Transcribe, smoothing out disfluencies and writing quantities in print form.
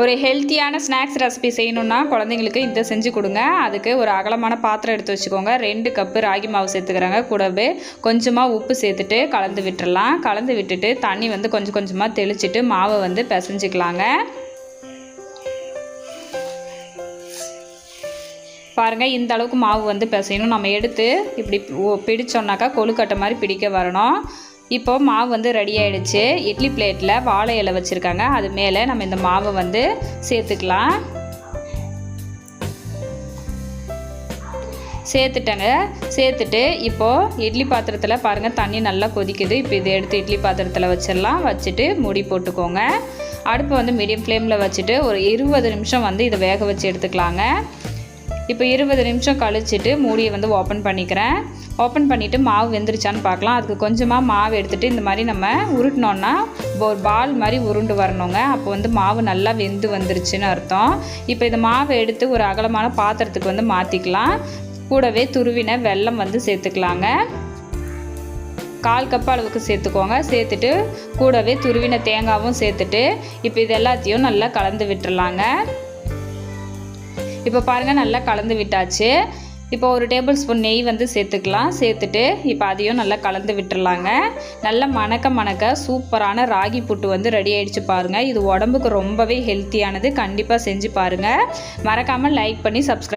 ஒரு ஹெல்த்தியான snacks recipe செய்யணுன்னா குழந்தைங்களுக்கு இதை செஞ்சு கொடுங்க. அதுக்கு ஒரு அகலமான பாத்திரம் எடுத்து வச்சுக்கோங்க. 2 கப்பு ராகி மாவு சேர்த்துக்கிறாங்க. கூடவே கொஞ்சமாக உப்பு சேர்த்துட்டு கலந்து விட்டுறலாம். கலந்து விட்டுட்டு தண்ணி வந்து கொஞ்சம் கொஞ்சமாக தெளிச்சிட்டு மாவை வந்து பிசைஞ்சிக்கலாங்க. பாருங்கள், இந்த அளவுக்கு மாவு வந்து பிசையணும். நம்ம எடுத்து இப்படி பிடிச்சோம்னாக்கா கொழுக்கட்டை மாதிரி பிடிக்க வரணும். இப்போ மாவு வந்து ரெடி ஆகிடுச்சு. இட்லி பிளேட்டில் வாழை இலை வச்சுருக்காங்க. அது மேலே நம்ம இந்த மாவை வந்து சேர்த்துக்கலாம். சேர்த்துட்டேங்க. சேர்த்துட்டு இப்போது இட்லி பாத்திரத்தில் பாருங்கள் தண்ணி நல்லா கொதிக்குது. இப்போ இதை எடுத்து இட்லி பாத்திரத்தில் வச்சிடலாம். வச்சுட்டு மூடி போட்டுக்கோங்க. அடுப்பு வந்து மீடியம் ஃப்ளேமில் வச்சுட்டு ஒரு 20 நிமிஷம் வந்து இதை வேக வச்சு எடுத்துக்கலாங்க. இப்போ 20 நிமிஷம் கழிச்சிட்டு மூடியை வந்து ஓப்பன் பண்ணிக்கிறேன். ஓப்பன் பண்ணிவிட்டு மாவு வெந்துருச்சான்னு பார்க்கலாம். அதுக்கு கொஞ்சமாக மாவு எடுத்துகிட்டு இந்த மாதிரி நம்ம உருட்டினோன்னா ஒரு பால் மாதிரி உருண்டு வரணுங்க. அப்போ வந்து மாவு நல்லா வெந்து வந்துருச்சுன்னு அர்த்தம். இப்போ இந்த மாவை எடுத்து ஒரு அகலமான பாத்திரத்துக்கு வந்து மாற்றிக்கலாம். கூடவே துருவின வெல்லம் வந்து சேர்த்துக்கலாங்க. 1/4 கப் அளவுக்கு சேர்த்துக்கோங்க. சேர்த்துட்டு கூடவே துருவின தேங்காயும் சேர்த்துட்டு இப்போ இது எல்லாத்தையும் நல்லா கலந்து விட்டுறலாங்க. இப்போ பாருங்கள், நல்லா கலந்து விட்டாச்சு. இப்போ ஒரு டேபிள் ஸ்பூன் நெய் வந்து சேர்த்துக்கலாம். சேர்த்துட்டு இப்போ அதையும் நல்லா கலந்து விட்டுறலாங்க. நல்லா மணக்க சூப்பரான ராகி புட்டு வந்து ரெடி ஆகிடுச்சு பாருங்கள். இது உடம்புக்கு ரொம்பவே ஹெல்த்தியானது. கண்டிப்பாக செஞ்சு பாருங்கள். மறக்காமல் லைக் பண்ணி சப்ஸ்கிரைப்